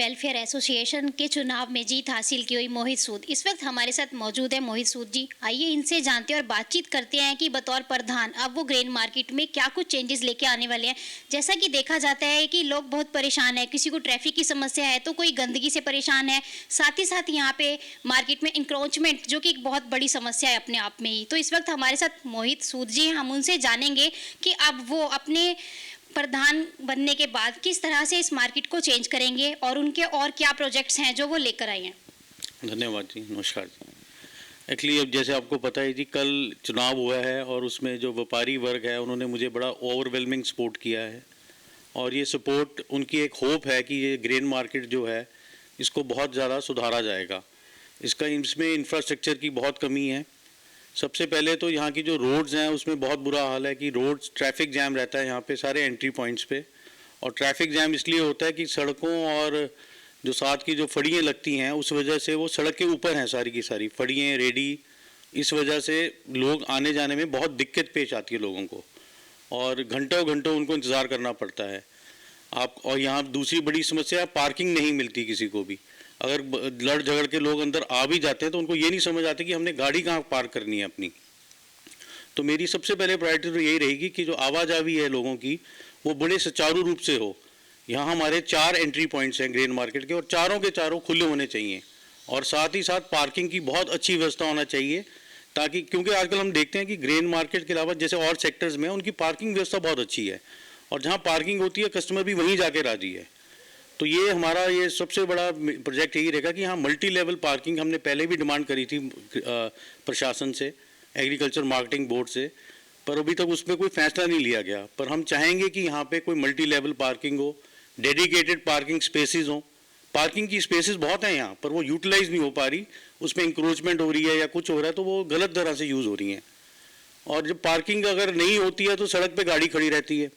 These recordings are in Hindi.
वेलफेयर एसोसिएशन के चुनाव में जीत हासिल की हुई मोहित सूद इस वक्त हमारे साथ मौजूद है। मोहित सूद जी, आइए इनसे जानते हैं और बातचीत करते हैं कि बतौर प्रधान अब वो ग्रेन मार्केट में क्या कुछ चेंजेस लेके आने वाले हैं। जैसा कि देखा जाता है कि लोग बहुत परेशान है, किसी को ट्रैफिक की समस्या है तो कोई गंदगी से परेशान है, साथ ही साथ यहाँ पे मार्केट में इंक्रोचमेंट जो कि एक बहुत बड़ी समस्या है अपने आप में ही। तो इस वक्त हमारे साथ मोहित सूद जी हैं, हम उनसे जानेंगे कि अब वो अपने प्रधान बनने के बाद किस तरह से इस मार्केट को चेंज करेंगे और उनके और क्या प्रोजेक्ट्स हैं जो वो लेकर आए हैं। धन्यवाद जी, नमस्कार जी। एक्चुअली अब जैसे आपको पता है जी, कल चुनाव हुआ है और उसमें जो व्यापारी वर्ग है उन्होंने मुझे बड़ा ओवरवेलमिंग सपोर्ट किया है और ये सपोर्ट उनकी एक होप है कि ये ग्रेन मार्केट जो है इसको बहुत ज़्यादा सुधारा जाएगा। इसमें इंफ्रास्ट्रक्चर की बहुत कमी है। सबसे पहले तो यहाँ की जो रोड्स हैं उसमें बहुत बुरा हाल है कि रोड्स ट्रैफिक जैम रहता है यहाँ पे सारे एंट्री पॉइंट्स पे। और ट्रैफिक जैम इसलिए होता है कि सड़कों और जो साथ की जो फड़ियाँ लगती हैं उस वजह से वो सड़क के ऊपर हैं सारी की सारी फड़ियाँ रेडी। इस वजह से लोग आने जाने में बहुत दिक्कत पेश आती है लोगों को और घंटों घंटों उनको इंतज़ार करना पड़ता है। और यहाँ दूसरी बड़ी समस्या है, पार्किंग नहीं मिलती किसी को भी। अगर लड़ झगड़ के लोग अंदर आ भी जाते हैं तो उनको ये नहीं समझ आती कि हमने गाड़ी कहाँ पार्क करनी है अपनी। तो मेरी सबसे पहले प्रायोरिटी तो यही रहेगी कि जो आवाजाही है लोगों की वो बड़े सुचारू रूप से हो। यहाँ हमारे 4 एंट्री पॉइंट्स हैं ग्रेन मार्केट के और चारों के चारों खुले होने चाहिए और साथ ही साथ पार्किंग की बहुत अच्छी व्यवस्था होना चाहिए, ताकि क्योंकि आजकल हम देखते हैं कि ग्रेन मार्केट के अलावा जैसे और सेक्टर्स में उनकी पार्किंग व्यवस्था बहुत अच्छी है और जहाँ पार्किंग होती है कस्टमर भी वहीं जाके राजी है। तो ये हमारा ये सबसे बड़ा प्रोजेक्ट यही रहेगा कि यहाँ मल्टी लेवल पार्किंग हमने पहले भी डिमांड करी थी प्रशासन से, एग्रीकल्चर मार्केटिंग बोर्ड से, पर अभी तक उसमें कोई फैसला नहीं लिया गया। पर हम चाहेंगे कि यहाँ पे कोई मल्टी लेवल पार्किंग हो, डेडिकेटेड पार्किंग स्पेसिस हो। पार्किंग की स्पेसिस बहुत हैं यहाँ पर, वो यूटिलाइज नहीं हो पा रही, उसमें इंक्रोचमेंट हो रही है या कुछ हो रहा है तो वो गलत तरह से यूज़ हो रही हैं। और जब पार्किंग अगर नहीं होती है तो सड़क पर गाड़ी खड़ी रहती है,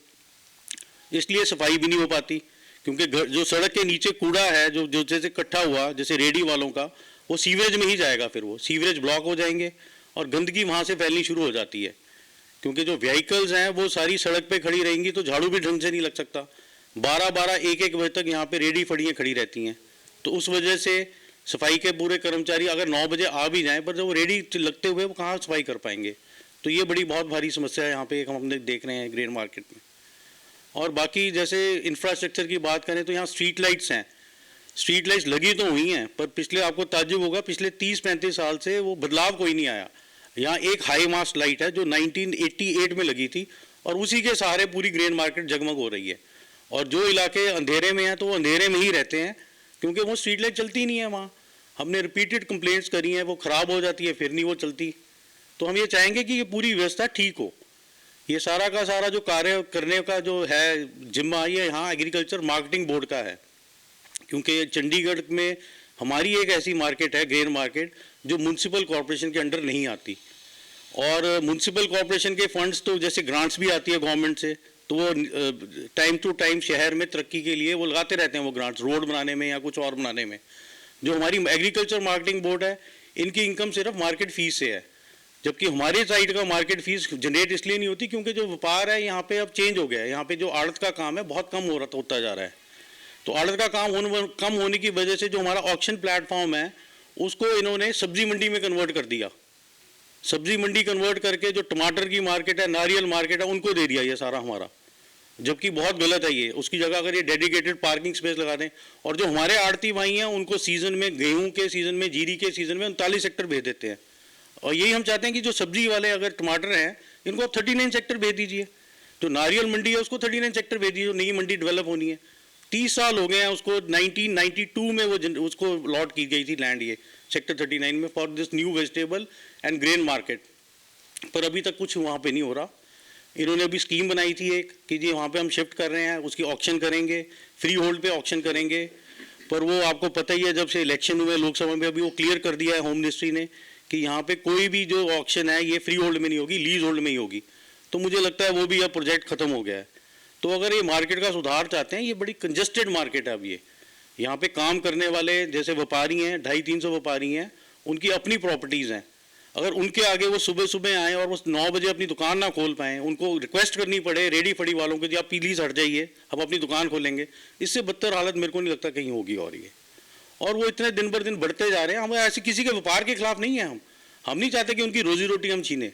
इसलिए सफाई भी नहीं हो पाती, क्योंकि जो सड़क के नीचे कूड़ा है जो जो जैसे इकट्ठा हुआ जैसे रेडी वालों का, वो सीवरेज में ही जाएगा, फिर वो सीवरेज ब्लॉक हो जाएंगे और गंदगी वहाँ से फैलनी शुरू हो जाती है। क्योंकि जो व्हीकल्स हैं वो सारी सड़क पे खड़ी रहेंगी तो झाड़ू भी ढंग से नहीं लग सकता। 12-12, 1-1 बजे तक यहाँ पे रेडी फड़ियाँ खड़ी रहती हैं। तो उस वजह से सफाई के पूरे कर्मचारी अगर 9 बजे आ भी जाएँ पर जब वो रेडी लगते हुए वो कहाँ सफाई कर पाएंगे। तो ये बड़ी बहुत भारी समस्या है यहाँ पे हम अपने देख रहे हैं ग्रेन मार्केट में। और बाकी जैसे इंफ्रास्ट्रक्चर की बात करें तो यहाँ स्ट्रीट लाइट्स हैं, स्ट्रीट लाइट्स लगी तो हुई हैं पर पिछले आपको ताज्जुब होगा पिछले 30-35 साल से वो बदलाव कोई नहीं आया। यहाँ एक हाई मास्ट लाइट है जो 1988 में लगी थी और उसी के सहारे पूरी ग्रेन मार्केट जगमग हो रही है। और जो इलाके अंधेरे में हैं तो वो अंधेरे में ही रहते हैं क्योंकि वो स्ट्रीट लाइट चलती नहीं है वहाँ। हमने रिपीटेड कंप्लेंट्स करी हैं, वो ख़राब हो जाती है फिर नहीं वो चलती। तो हम ये चाहेंगे कि ये पूरी व्यवस्था ठीक हो। ये सारा का सारा जो कार्य करने का जो है जिम्मा ये यहाँ एग्रीकल्चर मार्केटिंग बोर्ड का है, क्योंकि चंडीगढ़ में हमारी एक ऐसी मार्केट है ग्रेन मार्केट जो म्यूनसिपल कॉरपोरेशन के अंडर नहीं आती। और म्यूनसिपल कॉरपोरेशन के फंड्स तो जैसे ग्रांट्स भी आती है गवर्नमेंट से, तो वो टाइम टू टाइम शहर में तरक्की के लिए वो लगाते रहते हैं वो ग्रांट्स, रोड बनाने में या कुछ और बनाने में। जो हमारी एग्रीकल्चर मार्केटिंग बोर्ड है इनकी इनकम सिर्फ मार्केट फीस से है, जबकि हमारी साइड का मार्केट फीस जनरेट इसलिए नहीं होती क्योंकि जो व्यापार है यहाँ पे अब चेंज हो गया है। यहाँ पे जो आड़त का काम है बहुत कम होता जा रहा है। तो आड़त का काम कम होने की वजह से जो हमारा ऑक्शन प्लेटफॉर्म है उसको इन्होंने सब्जी मंडी में कन्वर्ट कर दिया। सब्जी मंडी कन्वर्ट करके जो टमाटर की मार्केट है, नारियल मार्केट है, उनको दे दिया ये सारा हमारा, जबकि बहुत गलत है ये। उसकी जगह अगर ये डेडिकेटेड पार्किंग स्पेस लगा दें और जो हमारे आड़ती भाई हैं उनको सीजन में, गेहूँ के सीजन में, जीरी के सीजन में 39 सेक्टर भेज देते हैं। और यही हम चाहते हैं कि जो सब्जी वाले अगर टमाटर हैं इनको आप 39 सेक्टर भेज दीजिए। जो नारियल मंडी है उसको 39 सेक्टर भेज दीजिए, जो नई मंडी डेवलप होनी है। 30 साल हो गए हैं उसको, 1992 में वो उसको लॉट की गई थी लैंड ये सेक्टर 39 में for this new vegetable and grain market, पर अभी तक कुछ वहाँ पे नहीं हो रहा। इन्होंने अभी स्कीम बनाई थी एक कि जी वहाँ पे हम शिफ्ट कर रहे हैं, उसकी ऑक्शन करेंगे, फ्री होल्ड पे ऑक्शन करेंगे। पर वो आपको पता ही है जब से इलेक्शन हुए लोकसभा में अभी वो क्लियर कर दिया है होम मिनिस्ट्री ने कि यहाँ पे कोई भी जो ऑक्शन है ये फ्री होल्ड में नहीं होगी, लीज होल्ड में ही होगी। तो मुझे लगता है वो भी अब प्रोजेक्ट खत्म हो गया है। तो अगर ये मार्केट का सुधार चाहते हैं, ये बड़ी कंजस्टेड मार्केट है अब ये। यहाँ पे काम करने वाले जैसे व्यापारी हैं, 250-300 व्यापारी हैं, उनकी अपनी प्रॉपर्टीज़ हैं। अगर उनके आगे वो सुबह सुबह आए और वो 9 बजे अपनी दुकान ना खोल पाएँ, उनको रिक्वेस्ट करनी पड़े रेडी फड़ी वालों को कि आप प्लीज़ हट जाइए, हम अपनी दुकान खोलेंगे, इससे बदतर हालत मेरे को नहीं लगता कहीं होगी। और वो इतने दिन बर दिन बढ़ते जा रहे हैं। हम ऐसे किसी के व्यापार के खिलाफ नहीं है, हम नहीं चाहते कि उनकी रोजी रोटी हम छीने।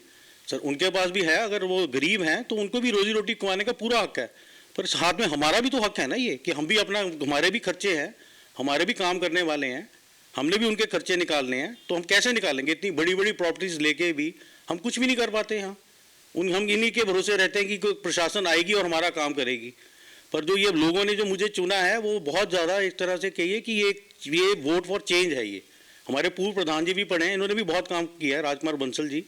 सर उनके पास भी है, अगर वो गरीब हैं तो उनको भी रोजी रोटी कमाने का पूरा हक है, पर साथ में हमारा भी तो हक है ना ये, कि हम भी अपना, हमारे भी खर्चे हैं, हमारे भी काम करने वाले हैं, हमने भी उनके खर्चे निकालने हैं। तो हम कैसे निकालेंगे? इतनी बड़ी बड़ी प्रॉपर्टीज लेके भी हम कुछ भी नहीं कर पाते यहाँ। हम इन्हीं के भरोसे रहते हैं कि कोई प्रशासन आएगी और हमारा काम करेगी। पर जो ये लोगों ने जो मुझे चुना है वो बहुत ज़्यादा एक तरह से कहिए कि ये वोट फॉर चेंज है। ये हमारे पूर्व प्रधान जी भी पढ़े हैं, इन्होंने भी बहुत काम किया है, राजकुमार बंसल जी।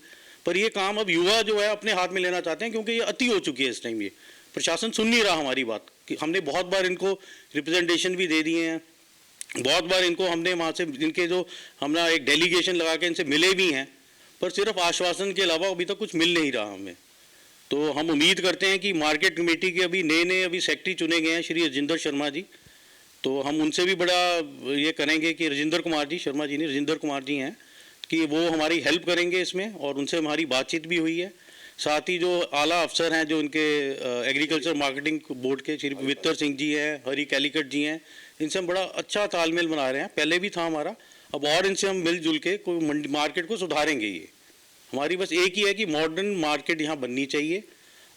पर ये काम अब युवा जो है अपने हाथ में लेना चाहते हैं, क्योंकि ये अति हो चुकी है इस टाइम। ये प्रशासन सुन नहीं रहा हमारी बात, कि हमने बहुत बार इनको रिप्रेजेंटेशन भी दे दिए हैं, बहुत बार इनको हमने वहाँ से इनके जो हमने एक डेलीगेशन लगा के इनसे मिले भी हैं, पर सिर्फ आश्वासन के अलावा अभी तक कुछ मिल नहीं रहा हमें। तो हम उम्मीद करते हैं कि मार्केट कमेटी के अभी नए अभी सेक्रेटरी चुने गए हैं श्री राजेंद्र शर्मा जी, तो हम उनसे भी बड़ा ये करेंगे कि राजेंद्र कुमार जी, शर्मा जी नहीं राजेंद्र कुमार जी हैं, कि वो हमारी हेल्प करेंगे इसमें, और उनसे हमारी बातचीत भी हुई है। साथ ही जो आला अफसर हैं जो इनके एग्रीकल्चर मार्केटिंग बोर्ड के श्री पवित्र सिंह जी हैं, हरी कैलिकट जी हैं, इनसे हम बड़ा अच्छा तालमेल बना रहे हैं। पहले भी था हमारा, अब और इनसे हम मिलजुल के कोई मंडी मार्केट को सुधारेंगे। ये हमारी बस एक ही है कि मॉडर्न मार्केट यहाँ बननी चाहिए,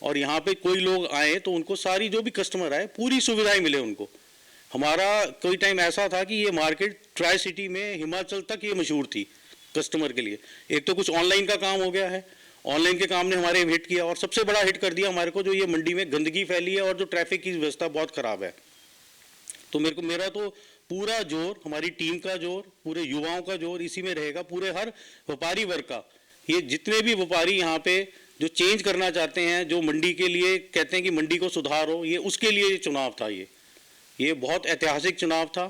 और यहाँ पे कोई लोग आए तो उनको सारी जो भी कस्टमर आए पूरी सुविधाएं मिले उनको। हमारा कोई टाइम ऐसा था कि ये मार्केट ट्राई सिटी में हिमाचल तक ये मशहूर थी कस्टमर के लिए। एक तो कुछ ऑनलाइन का काम हो गया है, ऑनलाइन के काम ने हमारे हिट किया, और सबसे बड़ा हिट कर दिया हमारे को जो ये मंडी में गंदगी फैली है और जो ट्रैफिक की व्यवस्था बहुत खराब है। तो मेरा तो पूरा जोर, हमारी टीम का जोर, पूरे युवाओं का जोर इसी में रहेगा, पूरे हर व्यापारी वर्ग का। ये जितने भी व्यापारी यहाँ पे जो चेंज करना चाहते हैं, जो मंडी के लिए कहते हैं कि मंडी को सुधार हो, ये उसके लिए ये चुनाव था। ये बहुत ऐतिहासिक चुनाव था,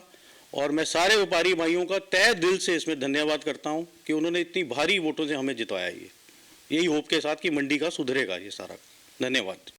और मैं सारे व्यापारी भाइयों का तहे दिल से इसमें धन्यवाद करता हूँ कि उन्होंने इतनी भारी वोटों से हमें जितवाया। यही होप के साथ कि मंडी का सुधरेगा ये सारा। धन्यवाद।